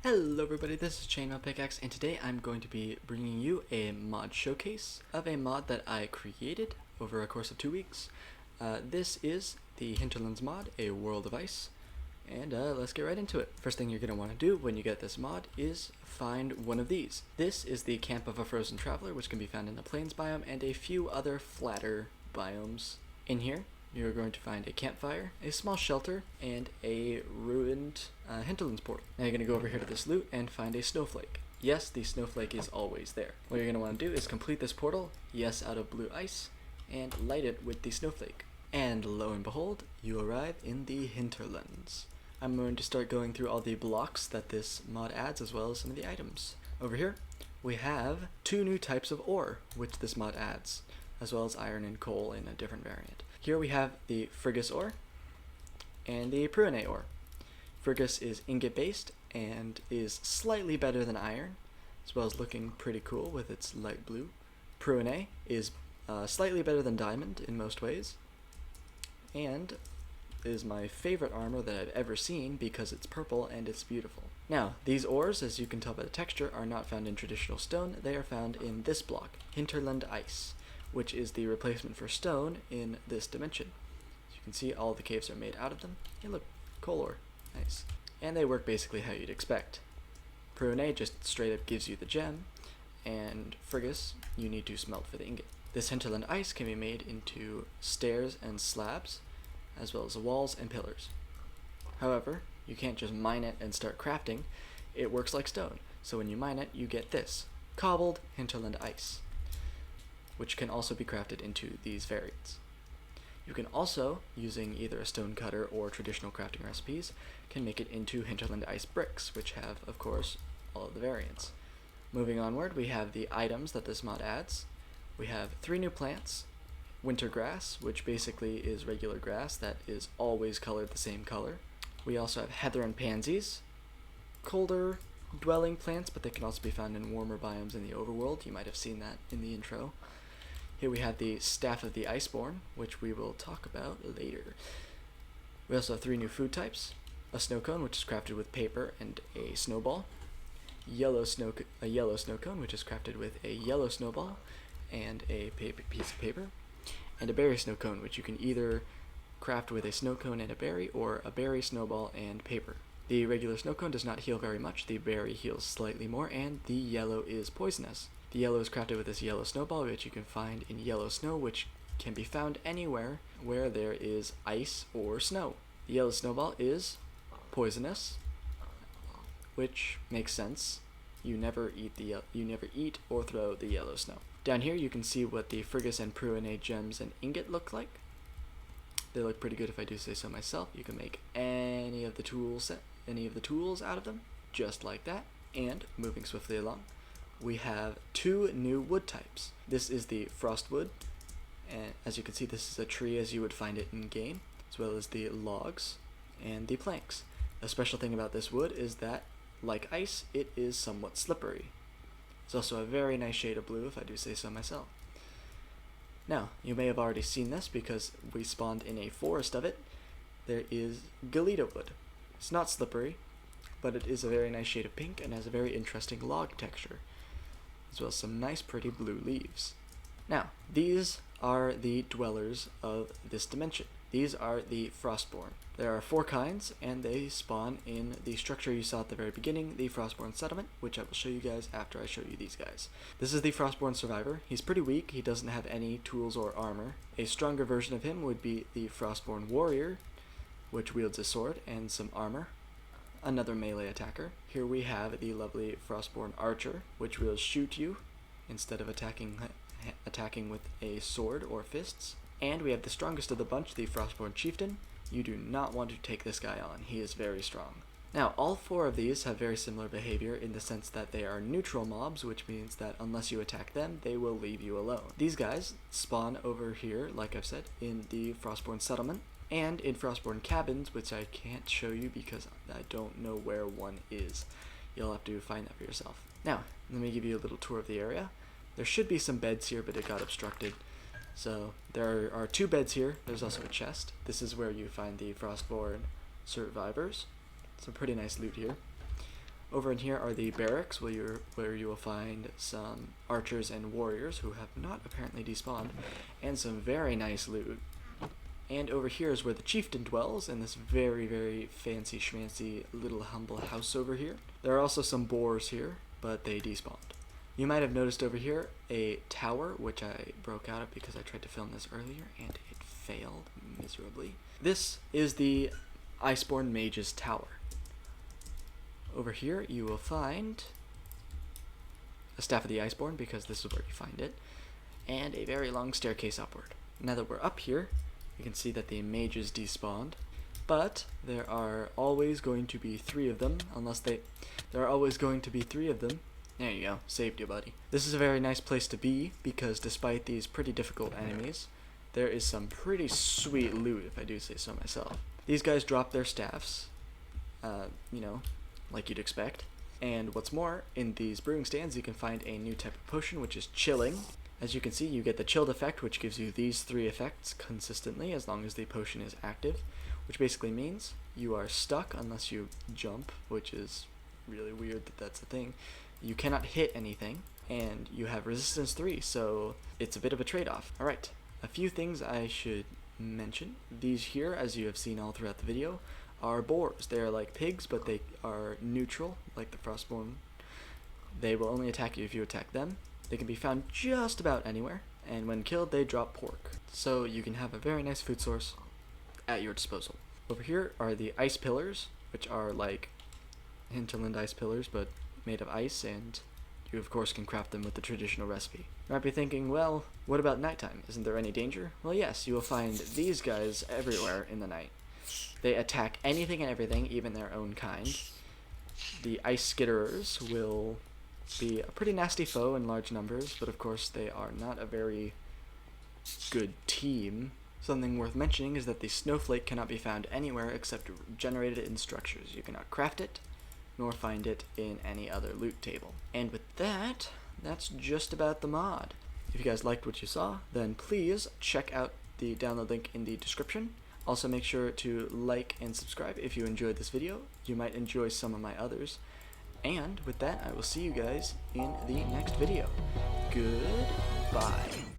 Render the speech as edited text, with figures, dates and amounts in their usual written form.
Hello everybody, this is Chainmail Pickaxe, and today I'm going to be bringing you a mod showcase of a mod that I created over a course of 2 weeks. This is the Hinterlands mod, a world of ice, and let's get right into it. First thing you're going to want to do when you get this mod is find one of these. This is the Camp of a Frozen Traveler, which can be found in the Plains biome and a few other flatter biomes. In here, you're going to find a campfire, a small shelter, and a ruined Hinterlands portal. Now you're going to go over here to this loot and find a snowflake. Yes, the snowflake is always there. What you're going to want to do is complete this portal, yes, out of blue ice, and light it with the snowflake. And lo and behold, you arrive in the Hinterlands. I'm going to start going through all the blocks that this mod adds, as well as some of the items. Over here, we have 2 new types of ore, which this mod adds, as well as iron and coal in a different variant. Here we have the Frigus ore and the Pruine ore. Frigus is ingot based and is slightly better than iron, as well as looking pretty cool with its light blue. Pruine is slightly better than diamond in most ways, and is my favorite armor that I've ever seen because it's purple and it's beautiful. Now, these ores, as you can tell by the texture, are not found in traditional stone. They are found in this block, Hinterland Ice, which is the replacement for stone in this dimension. As you can see, all the caves are made out of them. Hey look, coal ore. Nice. And they work basically how you'd expect. Pruine just straight up gives you the gem, and Frigus you need to smelt for the ingot. This Hinterland Ice can be made into stairs and slabs, as well as walls and pillars. However, you can't just mine it and start crafting. It works like stone. So when you mine it, you get this, cobbled Hinterland Ice, which can also be crafted into these variants. You can also, using either a stone cutter or traditional crafting recipes, can make it into Hinterland Ice bricks, which have, of course, all of the variants. Moving onward, we have the items that this mod adds. We have 3 new plants, winter grass, which basically is regular grass that is always colored the same color. We also have heather and pansies, colder dwelling plants, but they can also be found in warmer biomes in the overworld. You might have seen that in the intro. Here we have the Staff of the Iceborn, which we will talk about later. We also have 3 new food types. A snow cone, which is crafted with paper and a snowball. A yellow snow cone, which is crafted with a yellow snowball and a piece of paper. And a berry snow cone, which you can either craft with a snow cone and a berry, or a berry, snowball, and paper. The regular snow cone does not heal very much, the berry heals slightly more, and the yellow is poisonous. The yellow is crafted with this yellow snowball, which you can find in yellow snow, which can be found anywhere where there is ice or snow. The yellow snowball is poisonous, which makes sense. You never eat or throw the yellow snow. Down here you can see what the Frigus and Pruine gems and ingot look like. They look pretty good if I do say so myself. You can make any of the tools out of them, just like that. And moving swiftly along, we have 2 new wood types. This is the frostwood, and as you can see, this is a tree as you would find it in game, as well as the logs and the planks. A special thing about this wood is that, like ice, it is somewhat slippery. It's also a very nice shade of blue, if I do say so myself. Now, you may have already seen this because we spawned in a forest of it. There is Galita wood. It's not slippery, but it is a very nice shade of pink and has a very interesting log texture, as well as some nice pretty blue leaves. Now, these are the dwellers of this dimension. These are the Frostborn. There are 4 kinds, and they spawn in the structure you saw at the very beginning, the Frostborn settlement, which I will show you guys after I show you these guys. This is the Frostborn survivor. He's pretty weak. He doesn't have any tools or armor. A stronger version of him would be the Frostborn warrior, which wields a sword and some armor. Another melee attacker. Here we have the lovely Frostborn archer, which will shoot you instead of attacking with a sword or fists. And we have the strongest of the bunch, the Frostborn chieftain. You do not want to take this guy on. He is very strong. Now, all 4 of these have very similar behavior in the sense that they are neutral mobs, which means that unless you attack them, they will leave you alone. These guys spawn over here, like I've said, in the Frostborn settlement, and in Frostborn cabins, which I can't show you because I don't know where one is. You'll have to find that for yourself. Now, let me give you a little tour of the area. There should be some beds here, but it got obstructed. So there are 2 beds here. There's also a chest. This is where you find the Frostborn survivors. Some pretty nice loot here. Over in here are the barracks, where you will find some archers and warriors who have not apparently despawned, and some very nice loot. And over here is where the chieftain dwells, in this very, very fancy schmancy little humble house over here. There are also some boars here, but they despawned. You might have noticed over here a tower, which I broke out of because I tried to film this earlier, and it failed miserably. This is the Iceborne Mage's Tower. Over here you will find a Staff of the Iceborne, because this is where you find it, and a very long staircase upward. Now that we're up here, you can see that the mages despawned, but there are always going to be 3 of them, there are always going to be 3 of them. There you go, saved you, buddy. This is a very nice place to be, because despite these pretty difficult enemies, there is some pretty sweet loot, if I do say so myself. These guys drop their staffs, you know, like you'd expect. And what's more, in these brewing stands you can find a new type of potion, which is chilling. As you can see, you get the chilled effect, which gives you these 3 effects consistently as long as the potion is active, which basically means you are stuck unless you jump, which is really weird that that's a thing. You cannot hit anything, and you have resistance 3, so it's a bit of a trade-off. Alright, a few things I should mention. These here, as you have seen all throughout the video, are boars. They are like pigs, but they are neutral, like the Frostborn. They will only attack you if you attack them. They can be found just about anywhere, and when killed they drop pork. So you can have a very nice food source at your disposal. Over here are the ice pillars, which are like Hinterland ice pillars, but made of ice, and you of course can craft them with the traditional recipe. You might be thinking, well, what about nighttime? Isn't there any danger? Well, yes, you will find these guys everywhere in the night. They attack anything and everything, even their own kind. The ice skitterers will be a pretty nasty foe in large numbers, but of course they are not a very good team. Something worth mentioning is that the snowflake cannot be found anywhere except generated in structures. You cannot craft it, nor find it in any other loot table. And with that, that's just about the mod. If you guys liked what you saw, then please check out the download link in the description. Also make sure to like and subscribe if you enjoyed this video. You might enjoy some of my others. And with that, I will see you guys in the next video. Goodbye.